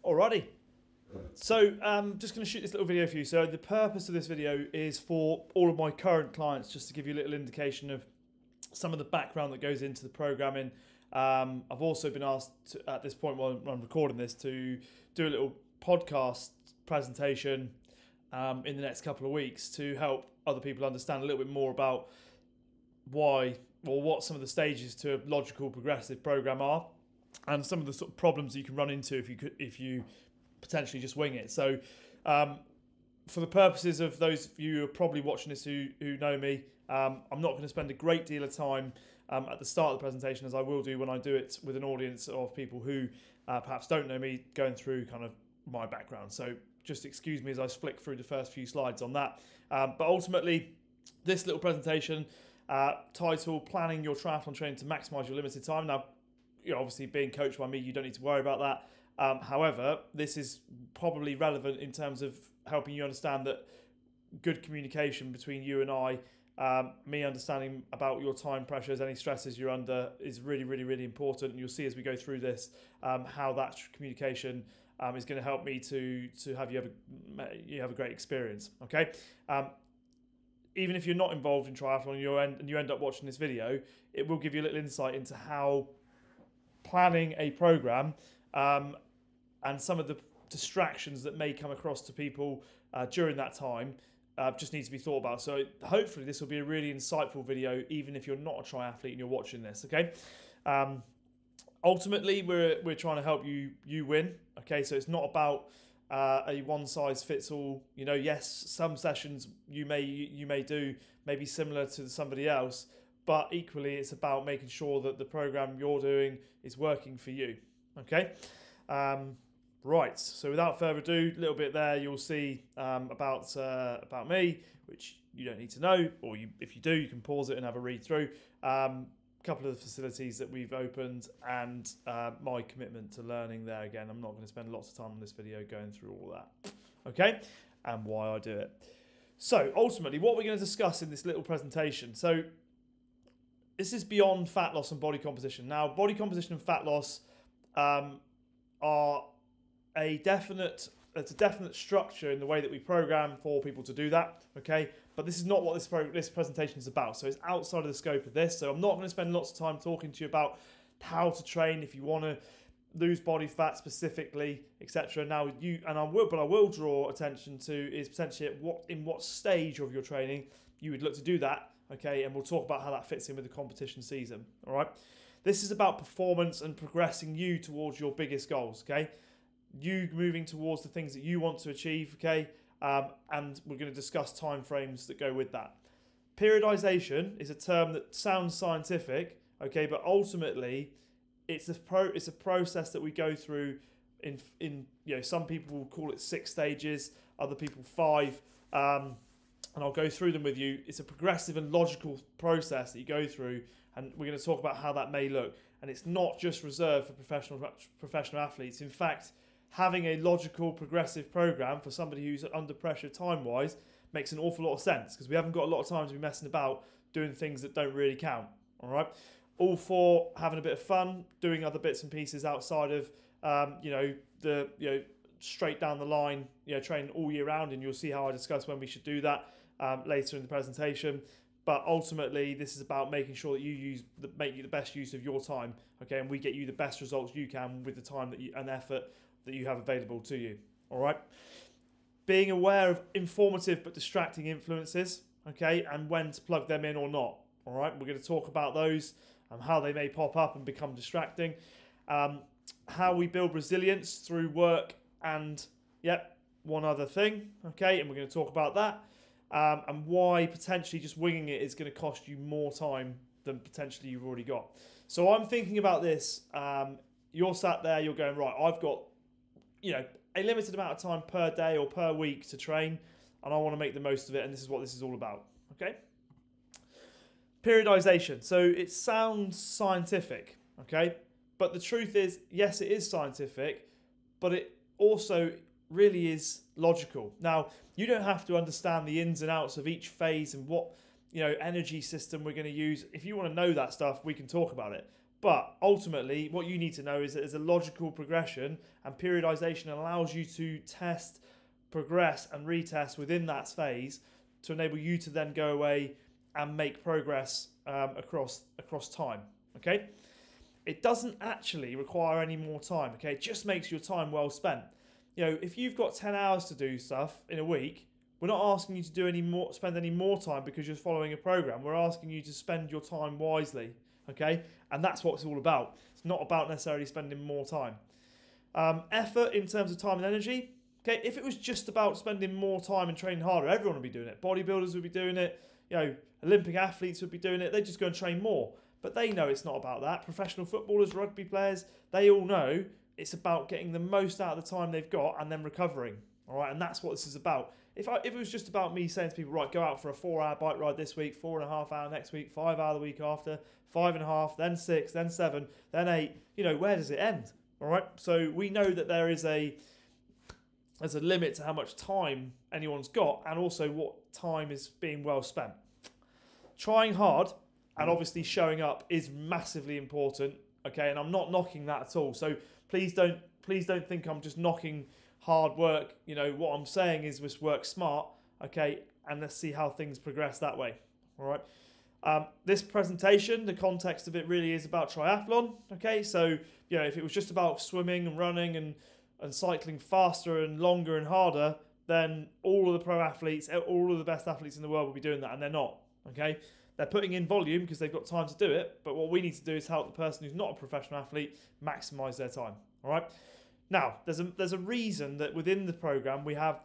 Alrighty. So just going to shoot this little video for you. So the purpose of this video is for all of my current clients, just to give you a little indication of some of the background that goes into the programming. I've also been asked to, at this point while I'm recording this, to do a little podcast presentation in the next couple of weeks to help other people understand a little bit more about why or what some of the stages to a logical progressive program are, and some of the sort of problems that you can run into if you potentially just wing it. So for the purposes of those of you who are probably watching this who know me, I'm not going to spend a great deal of time at the start of the presentation, as I will do when I do it with an audience of people who perhaps don't know me, going through kind of my background. So just excuse me as I flick through the first few slides on that. But ultimately, this little presentation titled Planning Your Triathlon Training to Maximise Your Limited Time. Now, obviously being coached by me, you don't need to worry about that. However, this is probably relevant in terms of helping you understand that good communication between you and I, me understanding about your time pressures, any stresses you're under, is really, really, really important. And you'll see as we go through this how that communication is going to help me to have you have a great experience. Okay. Even if you're not involved in triathlon and you end up watching this video, it will give you a little insight into how planning a program and some of the distractions that may come across to people during that time just need to be thought about. So hopefully this will be a really insightful video, even if you're not a triathlete and you're watching this. Okay. Ultimately, we're trying to help you win. Okay, so it's not about a one size fits all. Yes, some sessions you may do maybe similar to somebody else, but equally it's about making sure that the program you're doing is working for you. Okay. Right, so without further ado, a little bit there, you'll see about me, which you don't need to know, or if you do, you can pause it and have a read through. A couple of the facilities that we've opened, and my commitment to learning there. Again, I'm not going to spend lots of time on this video going through all that, okay, and why I do it. So ultimately, what we're going to discuss in this little presentation, so this is beyond fat loss and body composition. Now, body composition and fat loss are a definite structure in the way that we program for people to do that, okay? But this is not what this presentation is about, so it's outside of the scope of this. So I'm not going to spend lots of time talking to you about how to train if you want to lose body fat specifically, etc. Now I will draw attention to is potentially in what stage of your training you would look to do that, okay? And we'll talk about how that fits in with the competition season. All right. This is about performance and progressing you towards your biggest goals, okay? You moving towards the things that you want to achieve, okay? And we're going to discuss timeframes that go with that. Periodisation is a term that sounds scientific, okay, but ultimately it's a process that we go through in some people will call it 6 stages, other people 5, and I'll go through them with you. It's a progressive and logical process that you go through, and we're going to talk about how that may look. And it's not just reserved for professional athletes. In fact, having a logical progressive program for somebody who's under pressure time-wise makes an awful lot of sense, because we haven't got a lot of time to be messing about doing things that don't really count. All right, all for having a bit of fun, doing other bits and pieces outside of straight down the line, training all year round, and you'll see how I discuss when we should do that later in the presentation. But ultimately, this is about making sure that make you the best use of your time, okay, and we get you the best results you can with the time and effort that you have available to you. All right. Being aware of informative but distracting influences, okay, and when to plug them in or not. All right. We're going to talk about those and how they may pop up and become distracting. How we build resilience through work and one other thing, okay, and we're going to talk about that. And why potentially just winging it is going to cost you more time than potentially you've already got. So I'm thinking about this. You're sat there, you're going, right, I've got a limited amount of time per day or per week to train, and I want to make the most of it, and this is what this is all about, okay? Periodisation. So it sounds scientific, okay? But the truth is, yes, it is scientific, but it also really is logical. Now, you don't have to understand the ins and outs of each phase and what energy system we're going to use. If you want to know that stuff, we can talk about it. But ultimately, what you need to know is that there's a logical progression, and periodization allows you to test, progress, and retest within that phase to enable you to then go away and make progress across time. Okay, it doesn't actually require any more time. Okay, it just makes your time well spent. You know, if you've got 10 hours to do stuff in a week, we're not asking you to do spend any more time because you're following a program. We're asking you to spend your time wisely. Okay, and that's what it's all about. It's not about necessarily spending more time. Effort in terms of time and energy. Okay, if it was just about spending more time and training harder, everyone would be doing it. Bodybuilders would be doing it. You know, Olympic athletes would be doing it. They just go and train more. But they know it's not about that. Professional footballers, rugby players, they all know it's about getting the most out of the time they've got and then recovering. All right, and that's what this is about. If it was just about me saying to people, right, go out for a 4-hour bike ride this week, 4.5 hour next week, 5 hour the week after, 5.5, then 6, then 7, then 8, you know, where does it end? All right, so we know that there's a limit to how much time anyone's got, and also what time is being well spent. Trying hard and obviously showing up is massively important. Okay, and I'm not knocking that at all. So please don't think I'm just knocking hard work. You know, what I'm saying is just work smart. Okay, and let's see how things progress that way. All right. This presentation, the context of it really is about triathlon. Okay, so you know, if it was just about swimming and running and cycling faster and longer and harder, then all of the pro athletes, all of the best athletes in the world will be doing that, and they're not. Okay, they're putting in volume because they've got time to do it, but what we need to do is help the person who's not a professional athlete maximize their time. All right. Now, there's a reason that within the program we have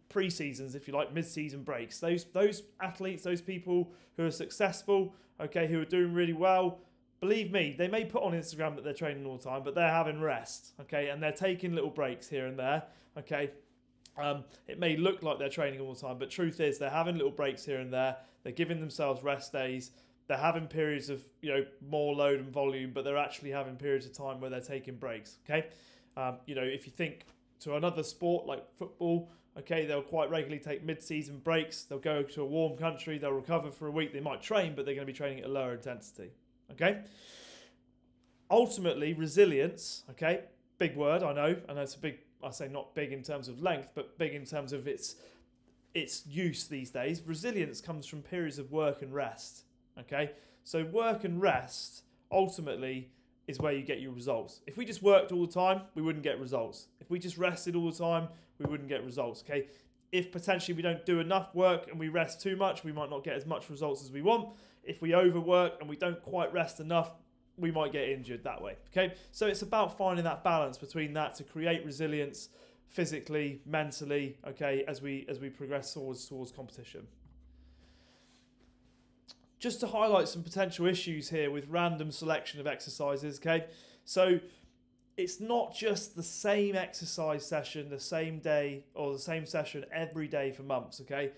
pre-seasons, if you like, mid-season breaks. Those athletes, those people who are successful, okay, who are doing really well, believe me, they may put on Instagram that they're training all the time, but they're having rest, okay, and they're taking little breaks here and there, okay. It may look like they're training all the time, but truth is they're having little breaks here and there. They're giving themselves rest days. They're having periods of, you know, more load and volume, but they're actually having periods of time where they're taking breaks. Okay, you know, if you think to another sport like football, okay, they'll quite regularly take mid-season breaks. They'll go to a warm country. They'll recover for a week. They might train, but they're going to be training at a lower intensity. Okay. Ultimately, resilience. Okay, big word. I know it's a big. I say not big in terms of length, but big in terms of its use these days. Resilience comes from periods of work and rest. Okay, so work and rest ultimately is where you get your results. If we just worked all the time, we wouldn't get results. If we just rested all the time, we wouldn't get results. Okay, if potentially we don't do enough work and we rest too much, we might not get as much results as we want. If we overwork and we don't quite rest enough, we might get injured that way. Okay, so it's about finding that balance between that to create resilience physically, mentally, okay, as we progress towards competition. Just to highlight some potential issues here with random selection of exercises, okay? So it's not just the same exercise session, the same day, or the same session every day for months, okay?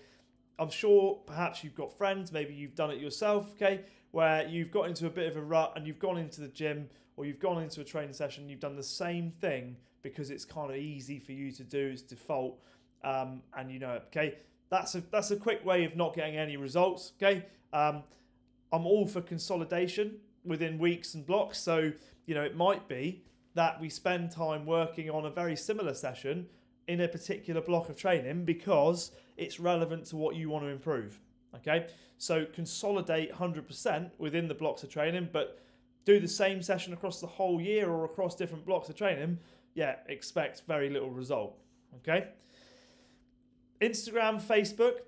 I'm sure perhaps you've got friends, maybe you've done it yourself, okay, where you've got into a bit of a rut and you've gone into the gym or you've gone into a training session, you've done the same thing because it's kind of easy for you to do, it's default, and you know it, okay? That's a quick way of not getting any results, okay? I'm all for consolidation within weeks and blocks. So, you know, it might be that we spend time working on a very similar session in a particular block of training because it's relevant to what you want to improve. Okay, so consolidate 100% within the blocks of training, but do the same session across the whole year or across different blocks of training. Yeah, expect very little result. Okay, Instagram, Facebook,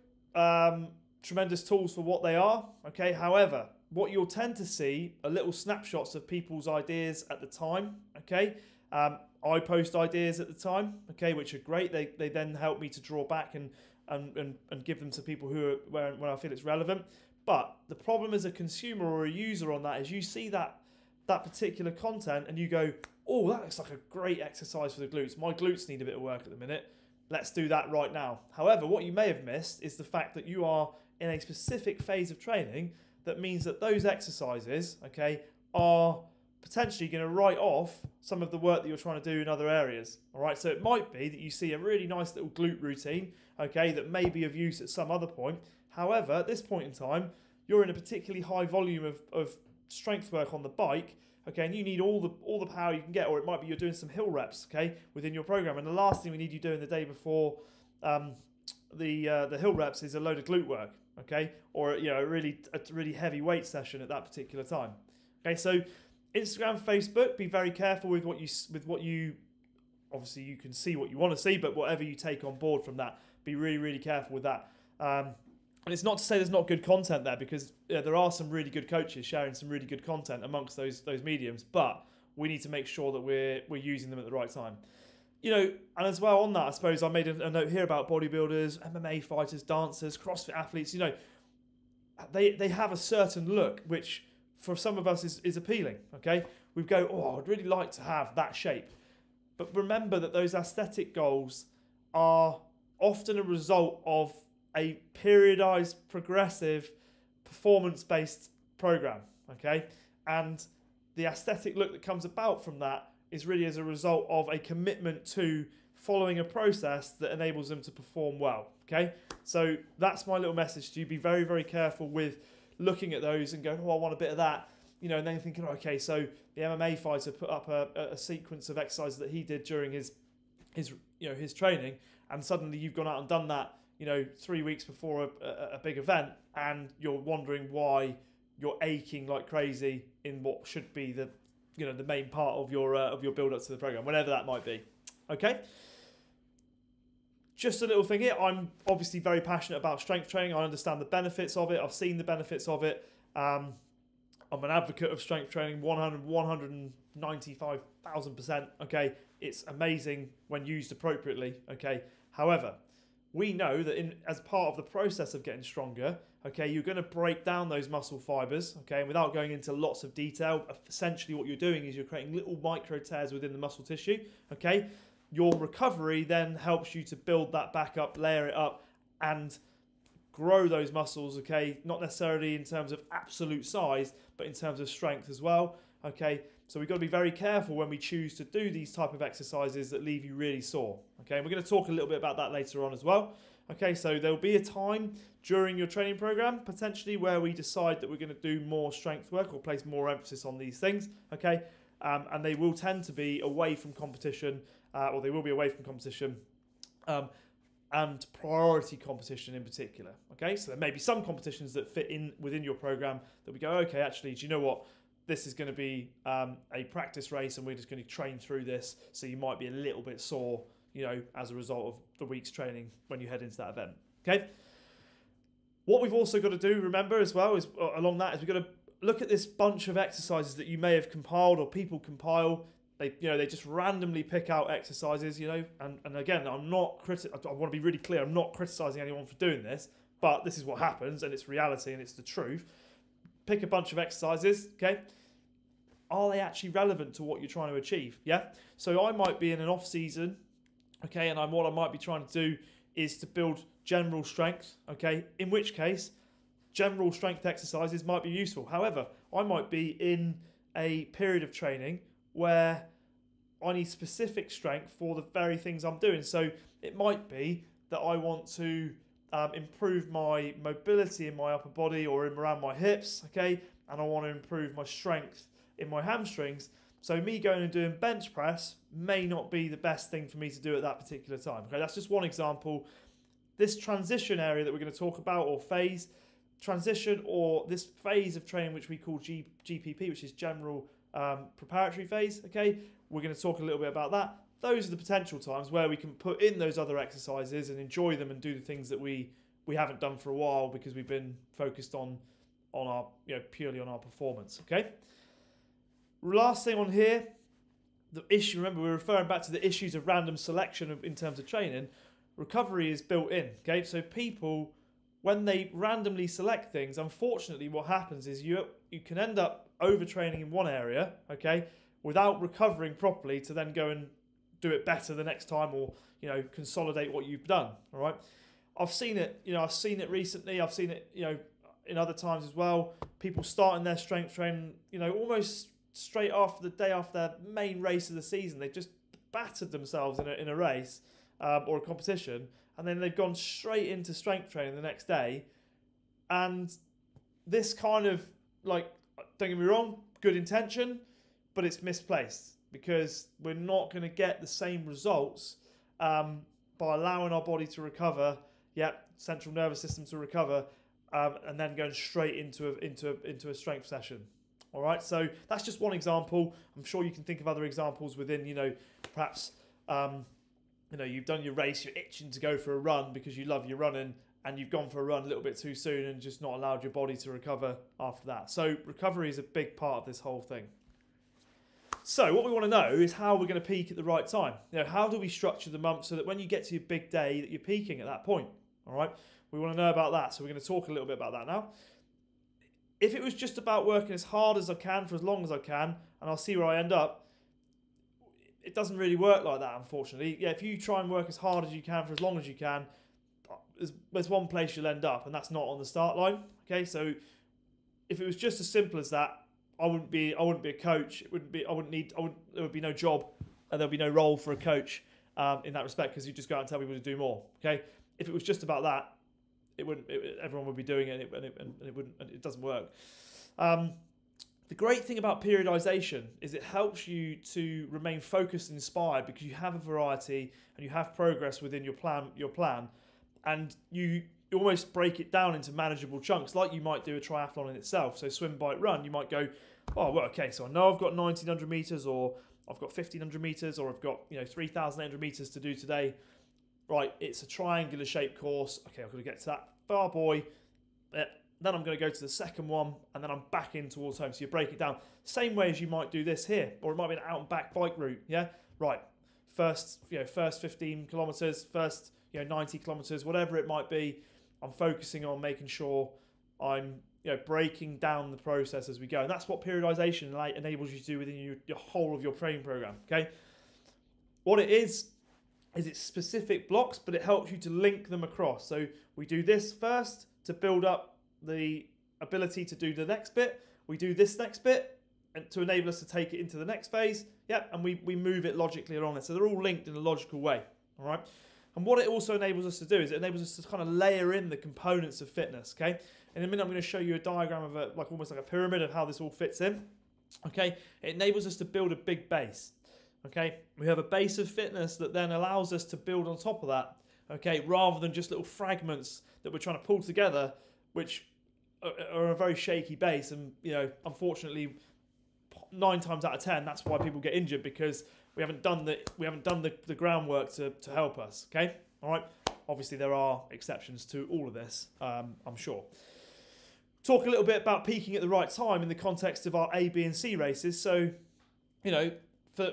tremendous tools for what they are. Okay, however, what you'll tend to see are little snapshots of people's ideas at the time. Okay, I post ideas at the time, okay, which are great. They then help me to draw back and give them to people who are when I feel it's relevant. But the problem as a consumer or a user on that is you see that particular content and you go, oh, that looks like a great exercise for the glutes. My glutes need a bit of work at the minute. Let's do that right now. However, what you may have missed is the fact that you are in a specific phase of training that means that those exercises, okay, are potentially going to write off some of the work that you're trying to do in other areas. All right, so it might be that you see a really nice little glute routine, okay, that may be of use at some other point. However, at this point in time, you're in a particularly high volume of strength work on the bike, okay, and you need all the power you can get, or it might be you're doing some hill reps, okay, within your program, and the last thing we need you doing the day before the hill reps is a load of glute work, okay, or a really heavy weight session at that particular time. Okay, so Instagram, Facebook, be very careful with what you obviously you can see what you want to see, but whatever you take on board from that, be really, really careful with that. And it's not to say there's not good content there, because there are some really good coaches sharing some really good content amongst those mediums, but we need to make sure that we're using them at the right time. And as well on that, I suppose I made a note here about bodybuilders, MMA fighters, dancers, CrossFit athletes. They have a certain look which for some of us is appealing, okay? We go, oh, I'd really like to have that shape. But remember that those aesthetic goals are often a result of a periodized, progressive, performance-based program, okay? And the aesthetic look that comes about from that is really as a result of a commitment to following a process that enables them to perform well, okay? So that's my little message to you. Be very, very careful with looking at those and going, oh, I want a bit of that, and then thinking, oh, okay, so the MMA fighter put up a sequence of exercises that he did during his training, and suddenly you've gone out and done that, 3 weeks before a big event, and you're wondering why you're aching like crazy in what should be the main part of your build up to the program, whenever that might be. Okay. Just a little thing here. I'm obviously very passionate about strength training. I understand the benefits of it. I've seen the benefits of it. I'm an advocate of strength training, 195,000%. Okay, it's amazing when used appropriately. Okay, however, we know that as part of the process of getting stronger, okay, you're going to break down those muscle fibers. Okay, and without going into lots of detail, essentially what you're doing is you're creating little micro tears within the muscle tissue. Okay. Your recovery then helps you to build that back up, layer it up, and grow those muscles, okay? Not necessarily in terms of absolute size, but in terms of strength as well, okay? So we've got to be very careful when we choose to do these type of exercises that leave you really sore, okay? And we're going to talk a little bit about that later on as well, okay? So there'll be a time during your training program, potentially, where we decide that we're going to do more strength work or place more emphasis on these things, okay? And they will tend to be away from competition, or they will be away from competition, and priority competition in particular. Okay, so there may be some competitions that fit in within your program that we go, okay, actually, do you know what? This is going to be a practice race, and we're just going to train through this. So you might be a little bit sore, as a result of the week's training when you head into that event. Okay. What we've also got to do, remember as well, is along that is we've got to look at this bunch of exercises that you may have compiled or people compile. They just randomly pick out exercises, and again, I want to be really clear, I'm not criticizing anyone for doing this, but this is what happens, and it's reality, and it's the truth. Pick a bunch of exercises, okay? Are they actually relevant to what you're trying to achieve? Yeah? So I might be in an off season, okay, and what I might be trying to do is to build general strength, okay? In which case, general strength exercises might be useful. However, I might be in a period of training where I need specific strength for the very things I'm doing. So it might be that I want to improve my mobility in my upper body or around my hips, okay? And I want to improve my strength in my hamstrings. So me going and doing bench press may not be the best thing for me to do at that particular time. Okay, that's just one example. This transition area that we're going to talk about, or phase, transition, or this phase of training which we call GPP, which is general preparatory phase, okay? We're going to talk a little bit about that. Those are the potential times where we can put in those other exercises and enjoy them and do the things that we haven't done for a while because we've been focused on our, purely on our performance, okay? Last thing on here, the issue, remember we're referring back to the issues of random selection in terms of training. Recovery is built in, okay? So people, when they randomly select things, unfortunately what happens is you can end up overtraining in one area, okay, without recovering properly to then go and do it better the next time, or consolidate what you've done. All right, I've seen it. I've seen it recently. I've seen it. In other times as well. People starting their strength training. Almost straight after the day after their main race of the season, they've just battered themselves in a race or a competition, and then they've gone straight into strength training the next day, and this kind of don't get me wrong, good intention, but it's misplaced because we're not going to get the same results by allowing our body to recover, central nervous system to recover, and then going straight into a strength session. All right, so that's just one example. I'm sure you can think of other examples within, perhaps, you've done your race, you're itching to go for a run because you love your running, and you've gone for a run a little bit too soon and just not allowed your body to recover after that. So recovery is a big part of this whole thing. So what we want to know is how we're going to peak at the right time. How do we structure the month so that when you get to your big day that you're peaking at that point? All right, we want to know about that. So we're going to talk a little bit about that now. If it was just about working as hard as I can for as long as I can, and I'll see where I end up, it doesn't really work like that, unfortunately. If you try and work as hard as you can for as long as you can, there's one place you'll end up, and that's not on the start line. Okay, so if it was just as simple as that, I wouldn't be a coach. There would be no job, and there'd be no role for a coach in that respect, because you just go out and tell people to do more. Okay, if it was just about that, everyone would be doing it, and it doesn't work. The great thing about periodization is it helps you to remain focused and inspired because you have a variety and you have progress within your plan, and you almost break it down into manageable chunks, like you might do a triathlon in itself. So swim, bike, run, you might go, oh, well, okay, so I know I've got 1,900 meters, or I've got 1,500 meters, or I've got 3,800 meters to do today. Right, it's a triangular shaped course. Okay, I've got to get to that far buoy. Then I'm going to go to the second one, and then I'm back in towards home. So you break it down. Same way as you might do this here, or it might be an out and back bike route. Yeah, right. First 15 kilometers, first 90 kilometers, whatever it might be. I'm focusing on making sure I'm breaking down the process as we go, and that's what periodization enables you to do within your whole of your training program. Okay, what it is it's specific blocks, but it helps you to link them across. So we do this first to build up the ability to do the next bit. We do this next bit and to enable us to take it into the next phase. And we move it logically along it. So they're all linked in a logical way. All right. And what it also enables us to do is it enables us to kind of layer in the components of fitness. Okay. In a minute, I'm going to show you a diagram of almost like a pyramid of how this all fits in. Okay. It enables us to build a big base. Okay, we have a base of fitness that then allows us to build on top of that, okay, rather than just little fragments that we're trying to pull together, which are a very shaky base. And, unfortunately, 9 times out of 10, that's why people get injured, because we haven't done the groundwork to help us, okay? All right, obviously there are exceptions to all of this, I'm sure. Talk a little bit about peaking at the right time in the context of our A, B, and C races. So,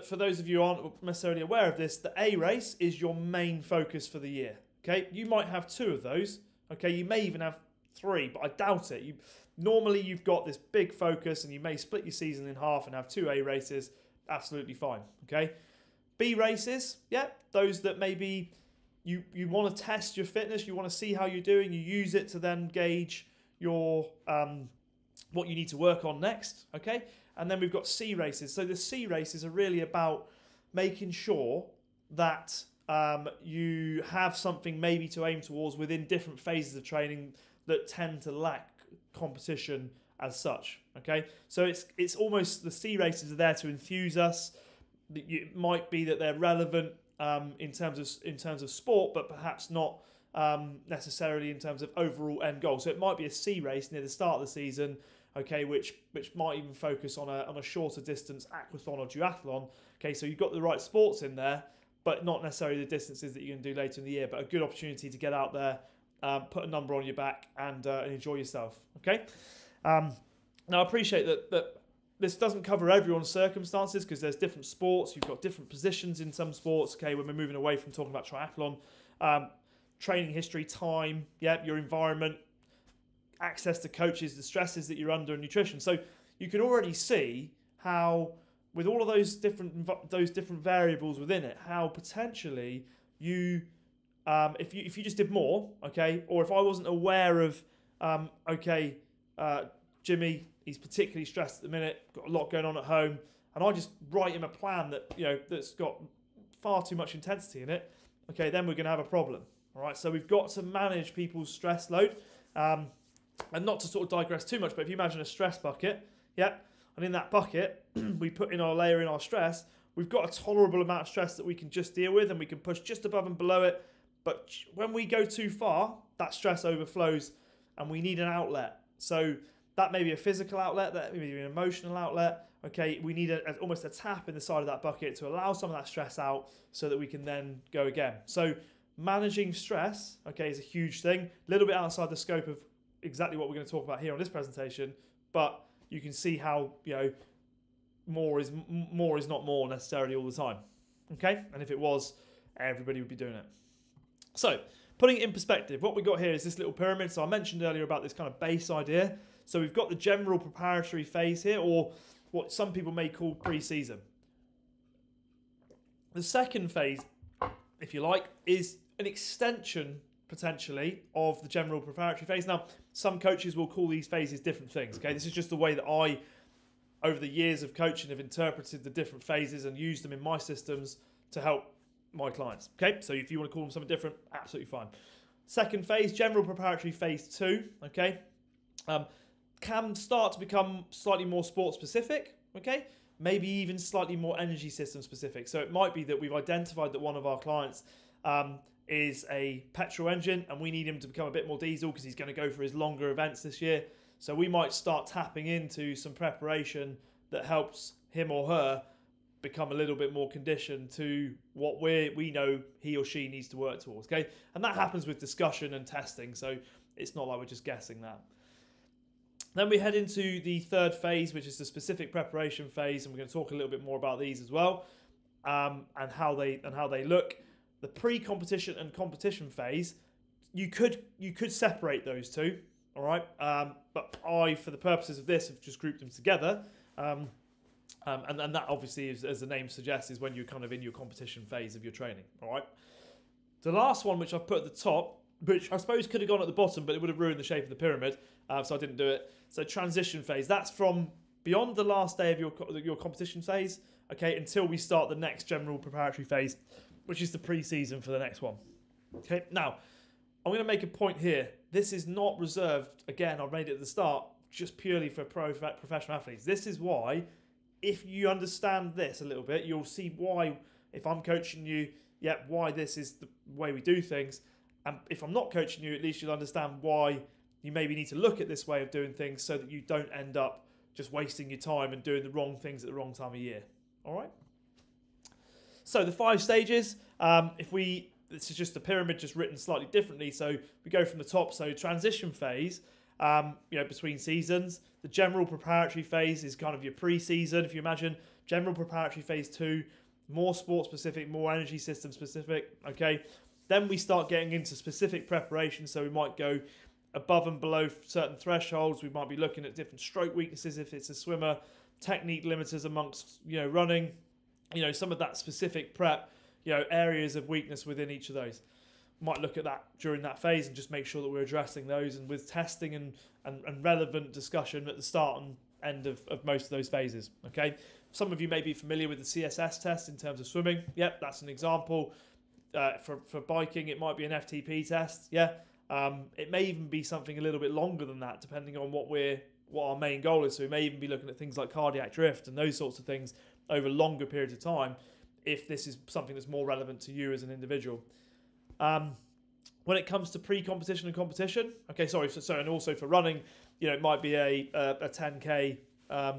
for those of you who aren't necessarily aware of this, the A race is your main focus for the year. Okay, you might have 2 of those. Okay, you may even have 3, but I doubt it. Normally you've got this big focus, and you may split your season in half and have 2 A races. Absolutely fine. Okay, B races, those that maybe you want to test your fitness, you want to see how you're doing, you use it to then gauge your what you need to work on next. Okay. And then we've got C races. So the C races are really about making sure that you have something maybe to aim towards within different phases of training that tend to lack competition as such. Okay, so it's almost, the C races are there to enthuse us. It might be that they're relevant in terms of sport, but perhaps not necessarily in terms of overall end goal. So it might be a C race near the start of the season. Okay, which might even focus on a shorter distance aquathlon or duathlon. Okay, so you've got the right sports in there, but not necessarily the distances that you're going to do later in the year. But a good opportunity to get out there, put a number on your back, and enjoy yourself. Okay. Now I appreciate that this doesn't cover everyone's circumstances, because there's different sports. You've got different positions in some sports. Okay, when we're moving away from talking about triathlon, training history, time, your environment, access to coaches, the stresses that you're under, and nutrition. So you can already see how, with all of those different variables within it, how potentially you, if you just did more, okay, or if I wasn't aware of, Jimmy, he's particularly stressed at the minute, got a lot going on at home, and I just write him a plan that that's got far too much intensity in it, okay, then we're going to have a problem. All right, so we've got to manage people's stress load. And not to sort of digress too much, but if you imagine a stress bucket, Yeah, and in that bucket, we put in our layer in our stress. We've got a tolerable amount of stress that we can just deal with, and we can push just above and below it. But when we go too far, that stress overflows, and we need an outlet. So that may be a physical outlet, that may be an emotional outlet. Okay, we need almost a tap in the side of that bucket to allow some of that stress out so that we can then go again. So managing stress, okay, is a huge thing. A little bit outside the scope of exactly what we're going to talk about here on this presentation, but you can see how, more is not more necessarily all the time. Okay, and if it was, everybody would be doing it. So putting it in perspective, what we got here is this little pyramid. So I mentioned earlier about this kind of base idea. So we've got the general preparatory phase here, or what some people may call pre-season. The second phase, if you like, is an extension potentially of the general preparatory phase. Now, some coaches will call these phases different things. Okay, this is just the way that I, over the years of coaching, have interpreted the different phases and used them in my systems to help my clients. Okay, so if you want to call them something different, absolutely fine. Second phase, general preparatory phase 2. Okay, can start to become slightly more sport specific. Okay, maybe even slightly more energy system specific. So it might be that we've identified that one of our clients is a petrol engine, and we need him to become a bit more diesel because he's going to go for his longer events this year. So we might start tapping into some preparation that helps him or her become a little bit more conditioned to what we know he or she needs to work towards. Okay, and that happens with discussion and testing. So it's not like we're just guessing that. Then we head into the third phase, which is the specific preparation phase, and we're going to talk a little bit more about these as well, and how they look. The pre-competition and competition phase, you could separate those two, all right? But I, for the purposes of this, have just grouped them together, and that obviously, as the name suggests, is when you're kind of in your competition phase of your training, all right? The last one, which I've put at the top, which I suppose could have gone at the bottom, but it would have ruined the shape of the pyramid, so I didn't do it. So transition phase, that's from beyond the last day of your competition phase, okay, until we start the next general preparatory phase, which is the pre-season for the next one. Okay, now, I'm going to make a point here. This is not reserved, again, I've made it at the start, just purely for professional athletes. This is why, if you understand this a little bit, you'll see why, if I'm coaching you, why this is the way we do things. And if I'm not coaching you, at least you'll understand why you maybe need to look at this way of doing things so that you don't end up just wasting your time and doing the wrong things at the wrong time of year. All right? So the 5 stages, this is just a pyramid just written slightly differently. So we go from the top. So transition phase, between seasons. The general preparatory phase is kind of your pre-season. If you imagine general preparatory phase 2, more sport specific, more energy system specific. Okay. Then we start getting into specific preparation. So we might go above and below certain thresholds. We might be looking at different stroke weaknesses if it's a swimmer, technique limiters amongst, running, some of that specific prep, areas of weakness within each of those. Might look at that during that phase and just make sure that we're addressing those, and with testing and relevant discussion at the start and end of most of those phases. Okay. Some of you may be familiar with the CSS test in terms of swimming. Yep, that's an example. For biking, it might be an FTP test. Yeah. It may even be something a little bit longer than that, depending on what our main goal is. So we may even be looking at things like cardiac drift and those sorts of things over longer periods of time, if this is something that's more relevant to you as an individual. When it comes to pre-competition and competition, okay, and also for running, it might be a 10K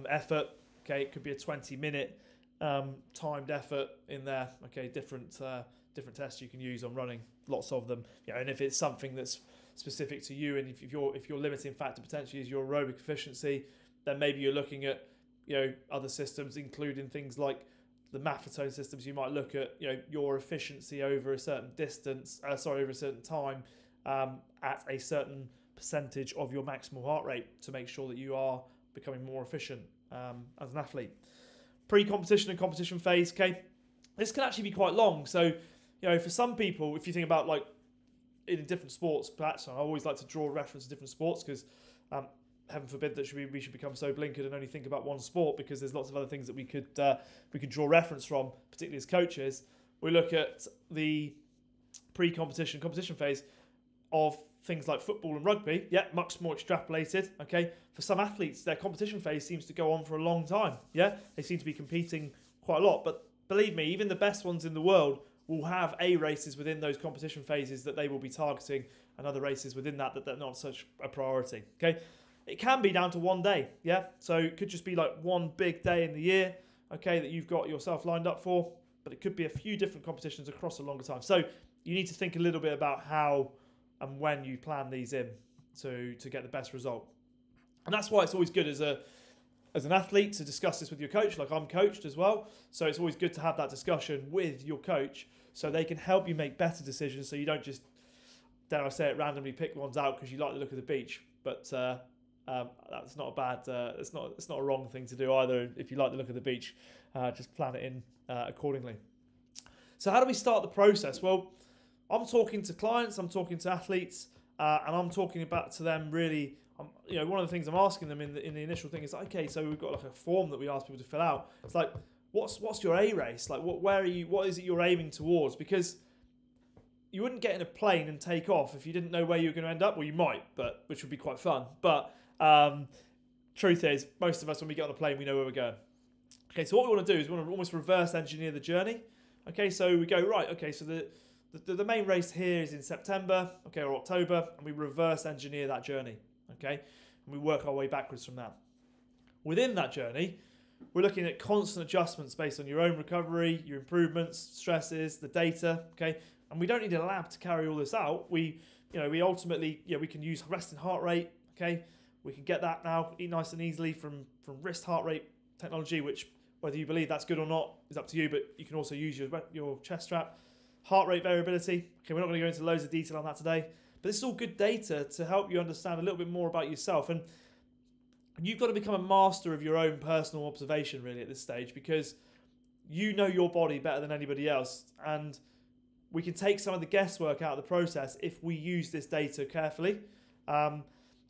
effort. Okay, it could be a 20-minute timed effort in there. Okay, different tests you can use on running, lots of them. And if it's something that's specific to you, and if your limiting factor potentially is your aerobic efficiency, then maybe you're looking at other systems, including things like the Maffetone systems. You might look at your efficiency over a certain distance, over a certain time, at a certain percentage of your maximal heart rate to make sure that you are becoming more efficient as an athlete. Pre-competition and competition phase. Okay, this can actually be quite long. So for some people, if you think about like in different sports, perhaps I always like to draw reference to different sports because heaven forbid that we should become so blinkered and only think about one sport, because there's lots of other things that we could draw reference from, particularly as coaches. We look at the pre-competition competition phase of things like football and rugby, yeah, much more extrapolated, okay? For some athletes, their competition phase seems to go on for a long time, yeah? They seem to be competing quite a lot, but believe me, even the best ones in the world will have A races within those competition phases that they will be targeting, and other races within that they're not such a priority, okay? It can be down to one day, yeah? So it could just be like one big day in the year, okay, that you've got yourself lined up for, but it could be a few different competitions across a longer time. So you need to think a little bit about how and when you plan these in to get the best result. And that's why it's always good as an athlete to discuss this with your coach, like I'm coached as well. So it's always good to have that discussion with your coach so they can help you make better decisions, so you don't just, dare I say it, randomly pick ones out because you like the look of the beach. But that's not a bad, it's not a wrong thing to do either. If you like the look of the beach, just plan it in accordingly. So how do we start the process? Well, I'm talking to clients, I'm talking to athletes, and I'm talking about to them really. One of the things I'm asking them in the initial thing is, okay, so we've got like a form that we ask people to fill out. It's like, what's your A race? Like, where are you? What is it you're aiming towards? Because you wouldn't get in a plane and take off if you didn't know where you were going to end up. Well, you might, but which would be quite fun. But truth is, most of us, when we get on a plane, we know where we're going. Okay, so what we want to do is we want to almost reverse engineer the journey. Okay, so we go, right, okay, so the main race here is in September, okay, or October, and we reverse engineer that journey, okay, and we work our way backwards from that. Within that journey, we're looking at constant adjustments based on your own recovery, your improvements, stresses, the data, okay, and we don't need a lab to carry all this out. We ultimately, we can use resting heart rate, okay, we can get that now nice and easily from wrist heart rate technology, which whether you believe that's good or not is up to you, but you can also use your chest strap. Heart rate variability. Okay, we're not going to go into loads of detail on that today, but this is all good data to help you understand a little bit more about yourself. And you've got to become a master of your own personal observation really at this stage, because you know your body better than anybody else. And we can take some of the guesswork out of the process if we use this data carefully.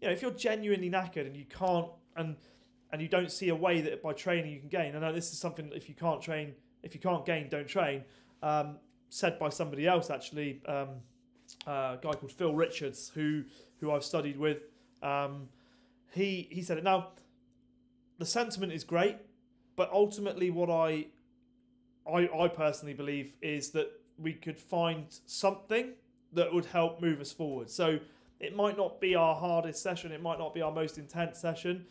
If you're genuinely knackered and you can't, and you don't see a way that by training you can gain. I know this is something, if you can't gain, don't train. Said by somebody else actually, a guy called Phil Richards, who I've studied with. He said it. Now, the sentiment is great, but ultimately what I personally believe is that we could find something that would help move us forward. So it might not be our hardest session, it might not be our most intense session,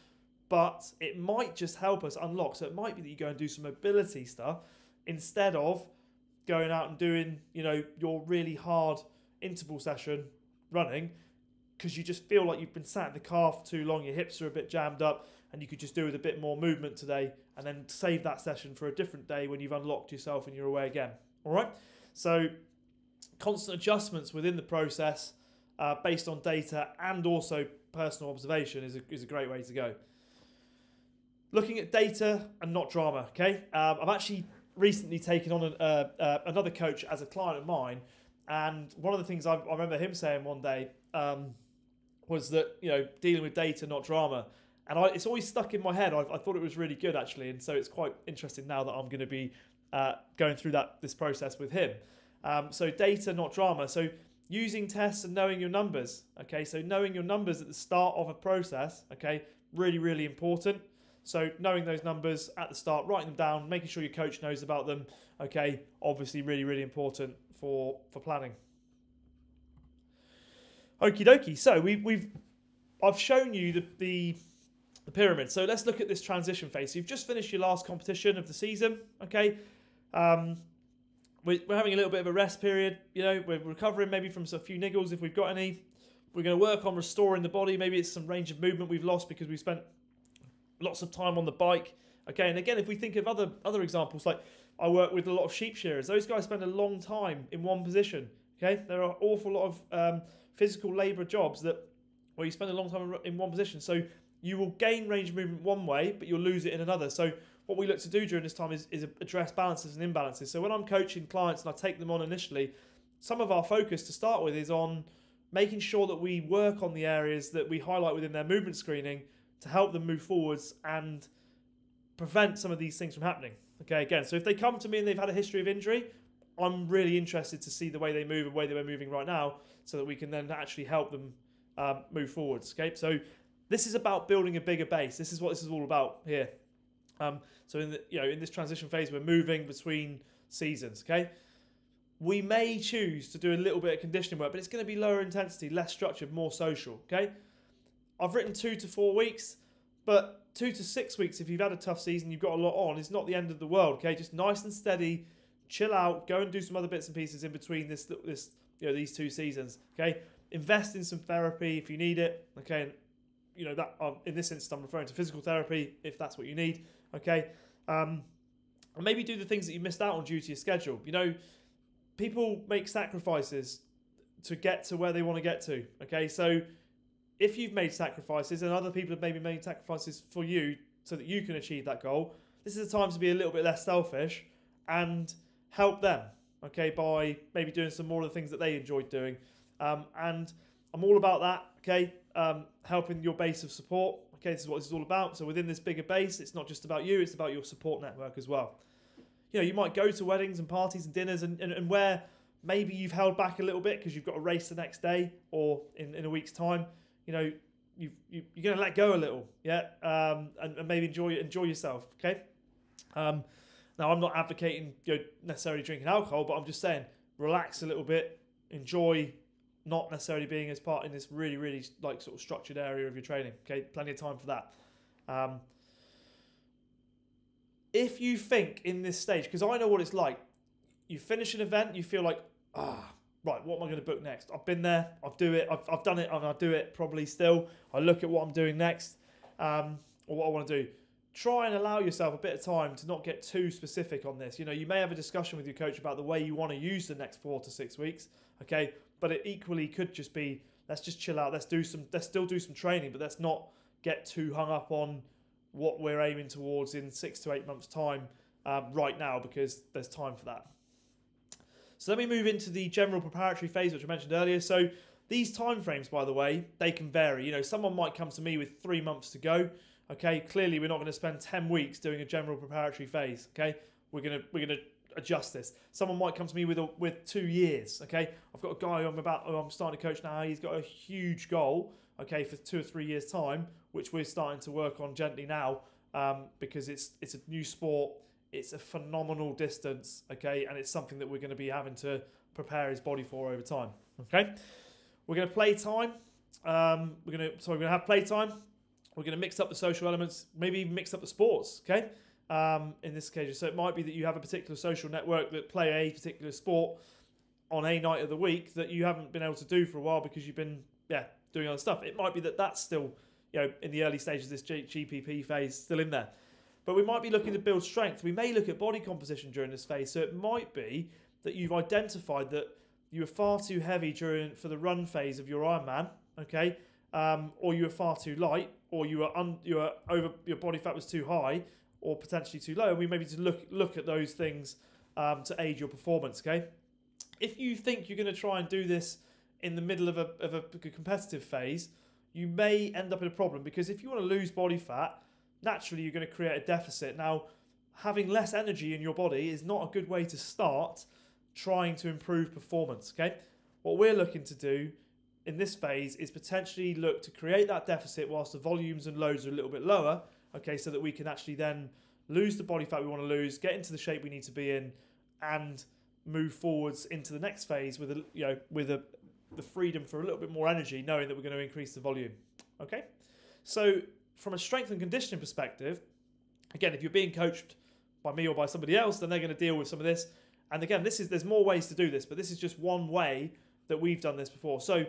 but it might just help us unlock. So it might be that you go and do some mobility stuff instead of going out and doing, your really hard interval session running, because you just feel like you've been sat in the car for too long, your hips are a bit jammed up, and you could just do with a bit more movement today, and then save that session for a different day when you've unlocked yourself and you're away again. All right? So constant adjustments within the process based on data and also personal observation is a great way to go. Looking at data and not drama, okay? I've actually recently taken on another coach as a client of mine, and one of the things I remember him saying one day was that, dealing with data, not drama. And it's always stuck in my head. I thought it was really good, actually, and so it's quite interesting now that I'm going to be going through this process with him. So data, not drama. So using tests and knowing your numbers, okay? So knowing your numbers at the start of a process, okay? Really, really important. So knowing those numbers at the start, writing them down, making sure your coach knows about them, okay? Obviously really, really important for planning. Okie dokie. So I've shown you the pyramid. So let's look at this transition phase. So you've just finished your last competition of the season, okay? We're having a little bit of a rest period. We're recovering maybe from a few niggles if we've got any. We're going to work on restoring the body. Maybe it's some range of movement we've lost because we've spent lots of time on the bike. Okay, and again, if we think of other examples, like I work with a lot of sheep shearers. Those guys spend a long time in one position. Okay, there are an awful lot of physical labour jobs where you spend a long time in one position. So you will gain range of movement one way, but you'll lose it in another. So what we look to do during this time is address balances and imbalances. So when I'm coaching clients and I take them on initially, some of our focus to start with is on making sure that we work on the areas that we highlight within their movement screening to help them move forwards and prevent some of these things from happening. Okay, again, so if they come to me and they've had a history of injury, I'm really interested to see the way they move and the way they're moving right now, so that we can then actually help them move forwards. Okay, so this is about building a bigger base. This is what this is all about here. So in this transition phase, we're moving between seasons. Okay, we may choose to do a little bit of conditioning work, but it's going to be lower intensity, less structured, more social. Okay, I've written 2 to 4 weeks, but 2 to 6 weeks, if you've had a tough season, you've got a lot on, it's not the end of the world. Okay, just nice and steady, chill out, go and do some other bits and pieces in between these 2 seasons. Okay, invest in some therapy if you need it. Okay, and, that in this instance I'm referring to physical therapy if that's what you need. Okay, and maybe do the things that you missed out on due to your schedule. People make sacrifices to get to where they want to get to. Okay, so if you've made sacrifices and other people have maybe made sacrifices for you so that you can achieve that goal, this is a time to be a little bit less selfish and help them, okay, by maybe doing some more of the things that they enjoyed doing. And I'm all about that, okay, helping your base of support. Okay, this is what this is all about. So within this bigger base, it's not just about you, it's about your support network as well. You might go to weddings and parties and dinners and where maybe you've held back a little bit because you've got a race the next day or in a week's time, you're going to let go a little, yeah, and maybe enjoy yourself, okay? Now, I'm not advocating necessarily drinking alcohol, but I'm just saying relax a little bit, enjoy not necessarily being as part in this really, really sort of structured area of your training, okay? Plenty of time for that. If you think in this stage, because I know what it's like, you finish an event, you feel like, right, what am I going to book next? I've been there, I've done it, and I'll do it probably still. I look at what I'm doing next, or what I want to do. Try and allow yourself a bit of time to not get too specific on this. You may have a discussion with your coach about the way you want to use the next 4 to 6 weeks, okay? But it equally could just be, let's just chill out, let's still do some training, but let's not get too hung up on what we're aiming towards in 6 to 8 months' time right now, because there's time for that. So let me move into the general preparatory phase, which I mentioned earlier. So these timeframes, by the way, they can vary. Someone might come to me with 3 months to go. Okay, clearly we're not going to spend 10 weeks doing a general preparatory phase. Okay, we're gonna adjust this. Someone might come to me with 2 years. Okay, I've got a guy who I'm starting to coach now. He's got a huge goal. Okay, for 2 or 3 years time, which we're starting to work on gently now, because it's a new sport. It's a phenomenal distance, okay, and it's something that we're going to be having to prepare his body for over time. Okay, we're going to play time. We're going to have play time. We're going to mix up the social elements, maybe even mix up the sports. Okay, in this occasion, so it might be that you have a particular social network that play a particular sport on a night of the week that you haven't been able to do for a while because you've been doing other stuff. It might be that that's still in the early stages of this GPP phase, still in there. But we might be looking to build strength. We may look at body composition during this phase. So it might be that you've identified that you were far too heavy for the run phase of your Ironman, okay, or you were far too light, or you were over, your body fat was too high, or potentially too low. And we maybe to look at those things to aid your performance. Okay, if you think you're going to try and do this in the middle of a competitive phase, you may end up in a problem, because if you want to lose body fat, naturally you're going to create a deficit. Now, having less energy in your body is not a good way to start trying to improve performance, okay? What we're looking to do in this phase is potentially look to create that deficit whilst the volumes and loads are a little bit lower, okay, so that we can actually then lose the body fat we want to lose, get into the shape we need to be in, and move forwards into the next phase with the freedom for a little bit more energy, knowing that we're going to increase the volume. Okay, so from a strength and conditioning perspective, again, if you're being coached by me or by somebody else, then they're going to deal with some of this. And again, there's more ways to do this, but this is just one way that we've done this before. So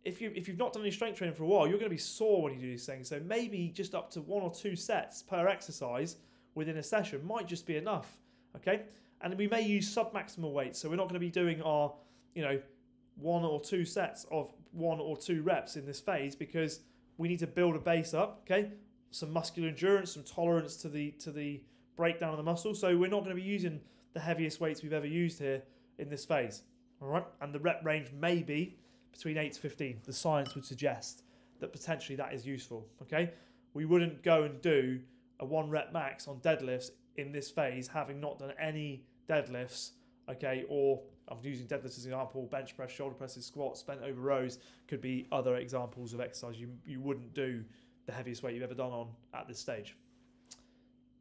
if you've not done any strength training for a while, you're going to be sore when you do these things. So maybe just up to 1 or 2 sets per exercise within a session might just be enough. Okay, and we may use sub-maximal weights. So we're not going to be doing our 1 or 2 sets of 1 or 2 reps in this phase, because we need to build a base up, okay? Some muscular endurance, some tolerance to the breakdown of the muscle. So we're not going to be using the heaviest weights we've ever used here in this phase, all right? And the rep range may be between 8 to 15. The science would suggest that potentially that is useful, okay? We wouldn't go and do a 1 rep max on deadlifts in this phase, having not done any deadlifts okay, or I'm using deadlifts as an example, bench press, shoulder presses, squats, bent over rows could be other examples of exercise you wouldn't do the heaviest weight you've ever done on at this stage.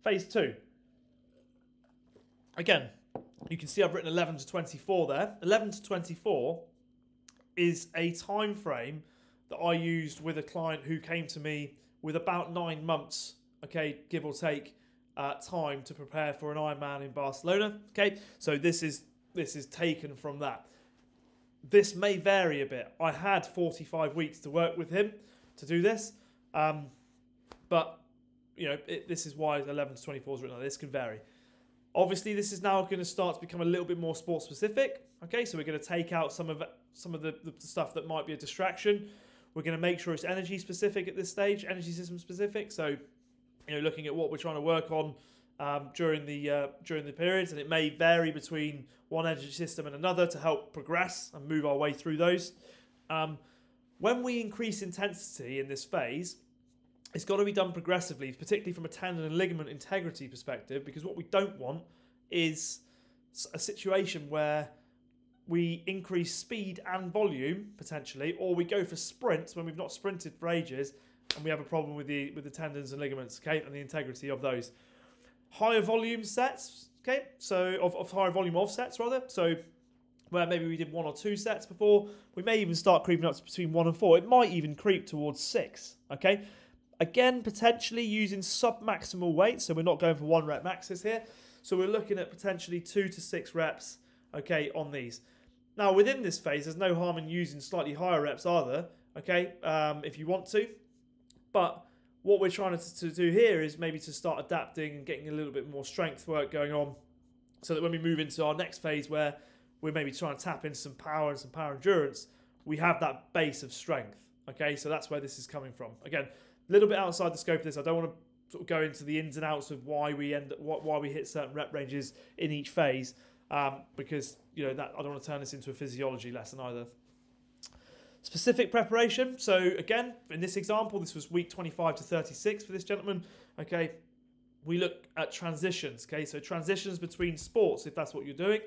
Phase 2. Again, you can see I've written 11 to 24 there. 11 to 24 is a time frame that I used with a client who came to me with about 9 months, okay, give or take, time to prepare for an Ironman in Barcelona. Okay, so this is taken from that. This may vary a bit. I had 45 weeks to work with him to do this, but you know, this is why 11 to 24 is written like this. Can vary. Obviously, this is now going to start to become a little bit more sport specific. Okay, so we're going to take out some of the stuff that might be a distraction. We're going to make sure it's energy specific at this stage, energy system specific. So, you know, looking at what we're trying to work on during the periods, and it may vary between one energy system and another to help progress and move our way through those. When we increase intensity in this phase, it's got to be done progressively, particularly from a tendon and ligament integrity perspective, because what we don't want is a situation where we increase speed and volume potentially, or we go for sprints when we've not sprinted for ages and we have a problem with the tendons and ligaments, okay, and the integrity of those. Higher volume sets, okay, so of higher volume offsets rather, so where maybe we did 1 or 2 sets before, we may even start creeping up to between 1 and 4. It might even creep towards 6, okay. Again, potentially using sub-maximal weight, so we're not going for 1 rep maxes here. So we're looking at potentially 2 to 6 reps, okay, on these. Now, within this phase, there's no harm in using slightly higher reps either, okay, if you want to. But what we're trying to do here is maybe to start adapting and getting a little bit more strength work going on, so that when we move into our next phase where we're maybe trying to tap into some power and some power endurance, we have that base of strength, okay? So that's where this is coming from. Again, a little bit outside the scope of this. I don't want to sort of go into the ins and outs of why we hit certain rep ranges in each phase, because you know that I don't want to turn this into a physiology lesson either. Specific preparation. So again, in this example, this was week 25 to 36 for this gentleman. Okay, we look at transitions. Okay, so transitions between sports, if that's what you're doing.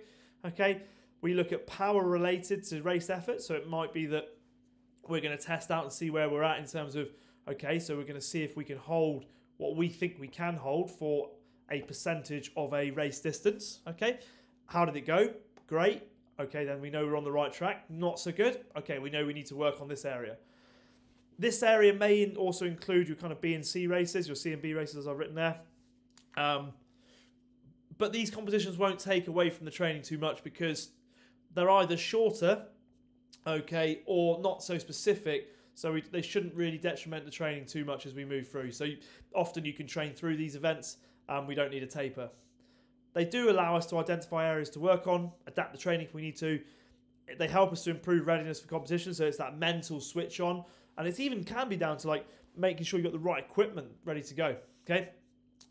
Okay, we look at power related to race effort. So it might be that we're going to test out and see where we're at in terms of, okay, so we're going to see if we can hold what we think we can hold for a percentage of a race distance. Okay, how did it go? Great. Okay, then we know we're on the right track. Not so good. Okay, we know we need to work on this area. This area may also include your kind of B and C races, your C and B races as I've written there. But these competitions won't take away from the training too much because they're either shorter, okay, or not so specific. So they shouldn't really detriment the training too much as we move through. So often you can train through these events and we don't need a taper. They do allow us to identify areas to work on, adapt the training if we need to. They help us to improve readiness for competition, so it's that mental switch on. And it even can be down to like making sure you've got the right equipment ready to go, okay?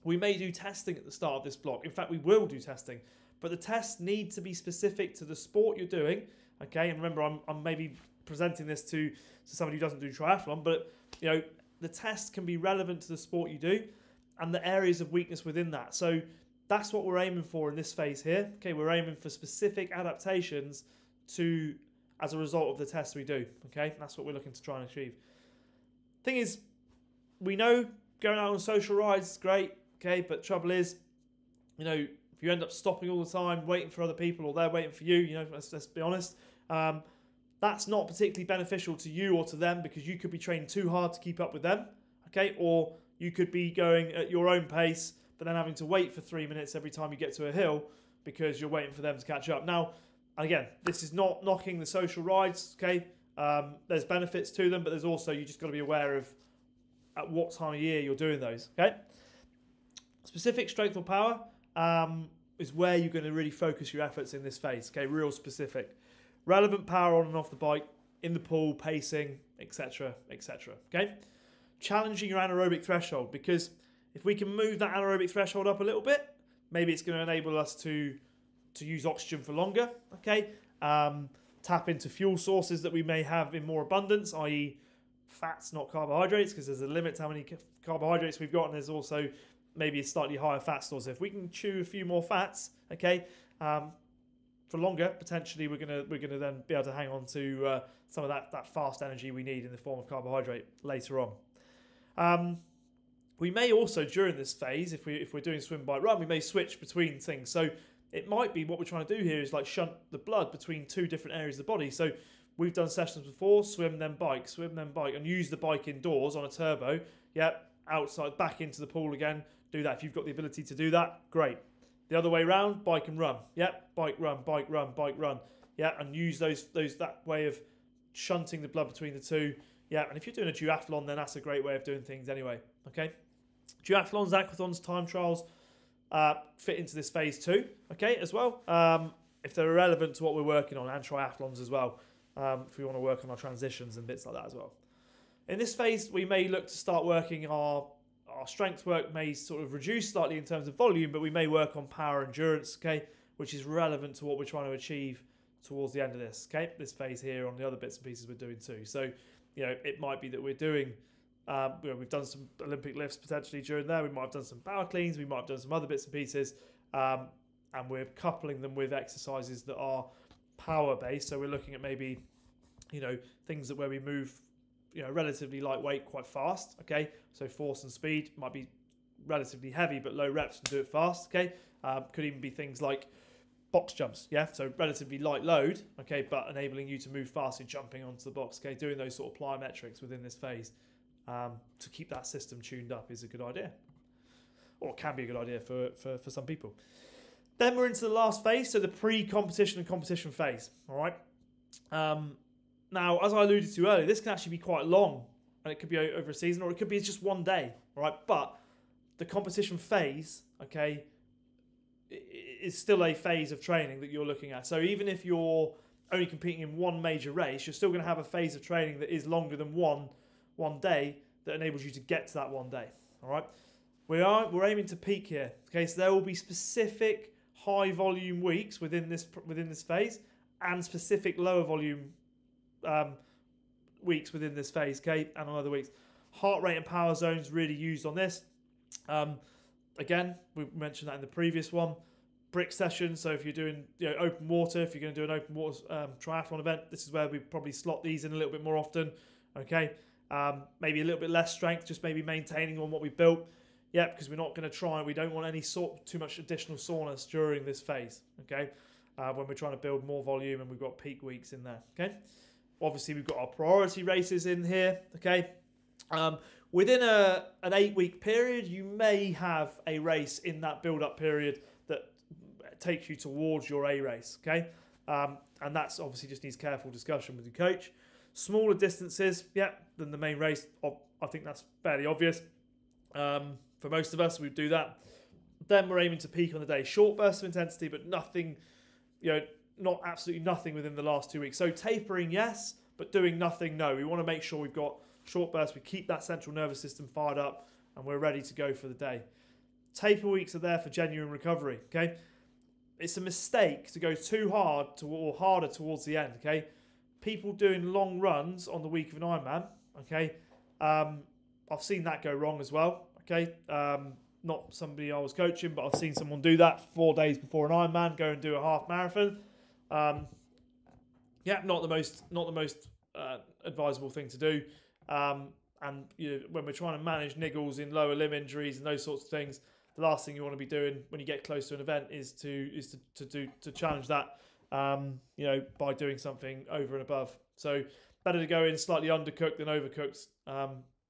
We may do testing at the start of this block. In fact, we will do testing. But the tests need to be specific to the sport you're doing, okay? And remember, I'm maybe presenting this to somebody who doesn't do triathlon, but you know, the test can be relevant to the sport you do and the areas of weakness within that. So that's what we're aiming for in this phase here. Okay, we're aiming for specific adaptations as a result of the tests we do. Okay, that's what we're looking to try and achieve. Thing is, we know going out on social rides is great. Okay, but trouble is, you know, if you end up stopping all the time, waiting for other people, or they're waiting for you, you know, let's be honest, that's not particularly beneficial to you or to them because you could be training too hard to keep up with them. Okay, or you could be going at your own pace, but then having to wait for 3 minutes every time you get to a hill because you're waiting for them to catch up. Now, again, this is not knocking the social rides, okay? There's benefits to them, but there's also, you just got to be aware of at what time of year you're doing those, okay? Specific strength or power is where you're going to really focus your efforts in this phase, okay? Real specific. Relevant power on and off the bike, in the pool, pacing, etc., etc., okay? Challenging your anaerobic threshold, because if we can move that anaerobic threshold up a little bit, maybe it's going to enable us to use oxygen for longer, okay? Tap into fuel sources that we may have in more abundance, i.e. fats, not carbohydrates, because there's a limit to how many carbohydrates we've got, and there's also maybe a slightly higher fat store. So if we can chew a few more fats, okay, for longer, potentially we're gonna then be able to hang on to some of that fast energy we need in the form of carbohydrate later on. We may also, during this phase, if we're doing swim, bike, run, we may switch between things. So it might be what we're trying to do here is like shunt the blood between two different areas of the body. So we've done sessions before, swim then bike, and use the bike indoors on a turbo. Yep, outside, back into the pool again. Do that if you've got the ability to do that. Great. The other way around, bike and run. Yep, bike, run, bike, run, bike, run. Yeah, and use that way of shunting the blood between the two. Yeah, and if you're doing a duathlon, then that's a great way of doing things anyway. Okay, duathlons, aquathons, time trials fit into this phase too. Okay, as well. If they're relevant to what we're working on, and triathlons as well. If we want to work on our transitions and bits like that as well. In this phase, we may look to start working our strength work may sort of reduce slightly in terms of volume, but we may work on power endurance, okay, which is relevant to what we're trying to achieve towards the end of this, okay, this phase here on the other bits and pieces we're doing too. So, it might be that we're doing, we've done some Olympic lifts potentially during there. We might have done some power cleans. We might have done some other bits and pieces, and we're coupling them with exercises that are power based. So we're looking at maybe, things where we move, relatively lightweight quite fast, okay, so force and speed might be relatively heavy but low reps and do it fast, okay. Could even be things like box jumps, yeah, so relatively light load, okay, but enabling you to move fast and jumping onto the box, okay. Doing those sort of plyometrics within this phase to keep that system tuned up is a good idea, or can be a good idea for some people. Then we're into the last phase, so the pre-competition and competition phase, all right. Now, as I alluded to earlier, this can actually be quite long, and it could be over a season, or it could be just one day, all right? But the competition phase, okay, is still a phase of training that you're looking at. So even if you're only competing in one major race, you're still going to have a phase of training that is longer than one day that enables you to get to that one day, all right? We're aiming to peak here, okay? So there will be specific high volume weeks within this phase, and specific lower volume weeks within this phase, okay, and on other weeks. Heart rate and power zones really used on this. Again, we mentioned that in the previous one. Brick sessions, so if you're doing open water, if you're going to do an open water triathlon event, this is where we probably slot these in a little bit more often, okay. Maybe a little bit less strength, just maybe maintaining on what we built. Yeah, because we're not going to we don't want too much additional soreness during this phase, okay, when we're trying to build more volume and we've got peak weeks in there, okay. Obviously, we've got our priority races in here, okay. Within an 8-week period, you may have a race in that build-up period that takes you towards your A race, okay. And that's obviously just needs careful discussion with your coach. Smaller distances, yeah, than the main race. I think that's fairly obvious. For most of us, we do that. Then we're aiming to peak on the day. Short bursts of intensity, but nothing, not absolutely nothing within the last 2 weeks. So tapering, yes, but doing nothing, no. We want to make sure we've got short bursts, we keep that central nervous system fired up, and we're ready to go for the day. Taper weeks are there for genuine recovery, okay? It's a mistake to go too hard or harder towards the end, okay? People doing long runs on the week of an Ironman, okay? I've seen that go wrong as well, okay? Not somebody I was coaching, but I've seen someone do that 4 days before an Ironman, go and do a half marathon. Yeah, not the most advisable thing to do. And when we're trying to manage niggles in lower limb injuries and those sorts of things, the last thing you want to be doing when you get close to an event is to challenge that, by doing something over and above. So better to go in slightly undercooked than overcooked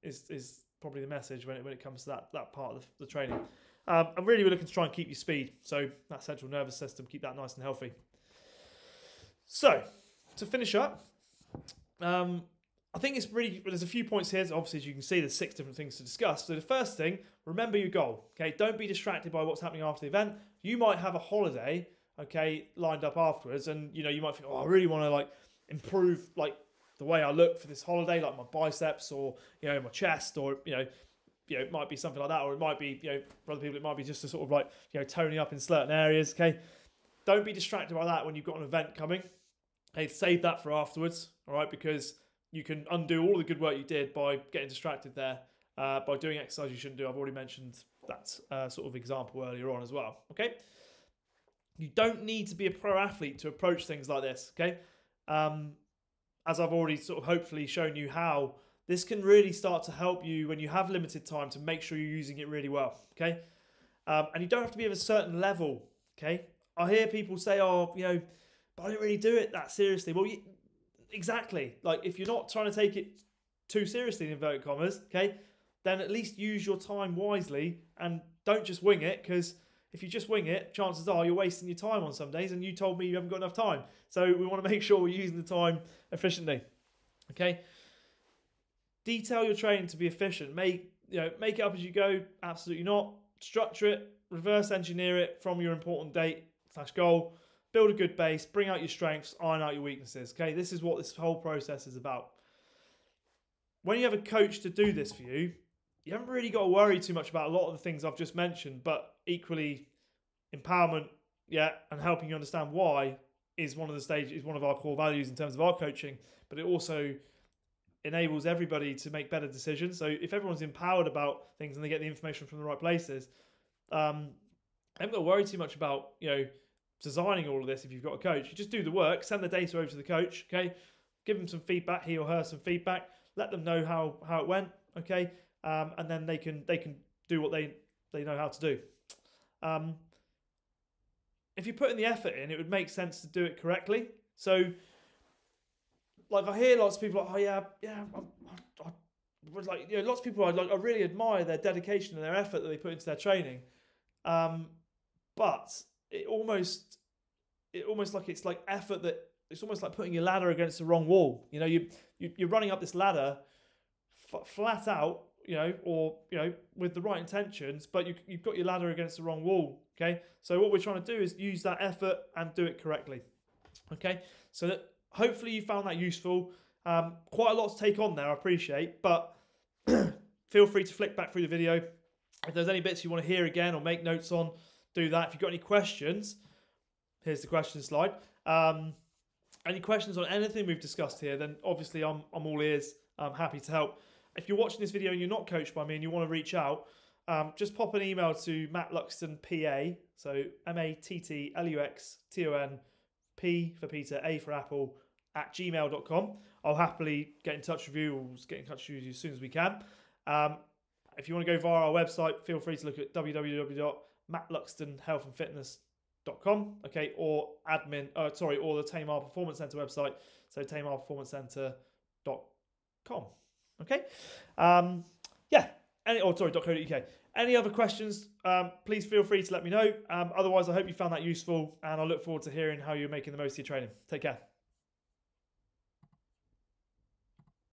is probably the message when it comes to that part of the training. And really we're looking to try and keep your speed. So that central nervous system, keep that nice and healthy. So to finish up, I think there's a few points here. Obviously, as you can see, there's 6 different things to discuss. So the first thing, remember your goal, okay? Don't be distracted by what's happening after the event. You might have a holiday, okay, lined up afterwards, and you might think, oh, I really want to improve the way I look for this holiday, like my biceps or my chest, or it might be something like that, or it might be for other people it might be just a sort of toning up in certain areas, okay? Don't be distracted by that when you've got an event coming. Hey, save that for afterwards, all right? Because you can undo all the good work you did by getting distracted there, by doing exercise you shouldn't do. I've already mentioned that sort of example earlier on as well, okay? You don't need to be a pro athlete to approach things like this, okay? As I've already sort of hopefully shown you how, this can really start to help you when you have limited time to make sure you're using it really well, okay? And you don't have to be of a certain level, okay? I hear people say, oh, you know, but I don't really do it that seriously. Well, exactly. Like, if you're not trying to take it too seriously, in inverted commas, okay, then at least use your time wisely and don't just wing it, because if you just wing it, chances are you're wasting your time on some days, and you told me you haven't got enough time. So we want to make sure we're using the time efficiently, okay? Detail your training to be efficient. Make it up as you go. Absolutely not. Structure it, reverse engineer it from your important date / goal. Build a good base, bring out your strengths, iron out your weaknesses. Okay, this is what this whole process is about. When you have a coach to do this for you, you haven't really got to worry too much about a lot of the things I've just mentioned, but equally empowerment, and helping you understand why is one of our core values in terms of our coaching, but it also enables everybody to make better decisions. So if everyone's empowered about things and they get the information from the right places, I haven't got to worry too much about, designing all of this. If you've got a coach, you just do the work, send the data over to the coach, okay? Give them some feedback, he or her some feedback, let them know how it went, okay? And then they can do what they know how to do. If you put in the effort in, it would make sense to do it correctly. So, like, I hear lots of people like, lots of people I really admire their dedication and their effort that they put into their training, but it almost like it's like effort that it's almost like putting your ladder against the wrong wall. You're running up this ladder flat out, with the right intentions, but you've got your ladder against the wrong wall. Okay, so what we're trying to do is use that effort and do it correctly. Okay, so that hopefully you found that useful. Quite a lot to take on there, I appreciate, but feel free to flick back through the video. If there's any bits you want to hear again or make notes on, do that. If you've got any questions, here's the question slide. Any questions on anything we've discussed here, then obviously I'm all ears. I'm happy to help. If you're watching this video and you're not coached by me and you want to reach out, just pop an email to Matt Luxton PA, so MattLuxton, P for Peter, A for Apple, @gmail.com. I'll happily get in touch with you, or get in touch with you as soon as we can. If you want to go via our website, feel free to look at www.mattluxtonhealthandfitness.com, okay, or the Tamar Performance Centre website, so tamarperformancecentre.com, okay. .co.uk. Any other questions, please feel free to let me know. Otherwise, I hope you found that useful, and I look forward to hearing how you're making the most of your training. Take care.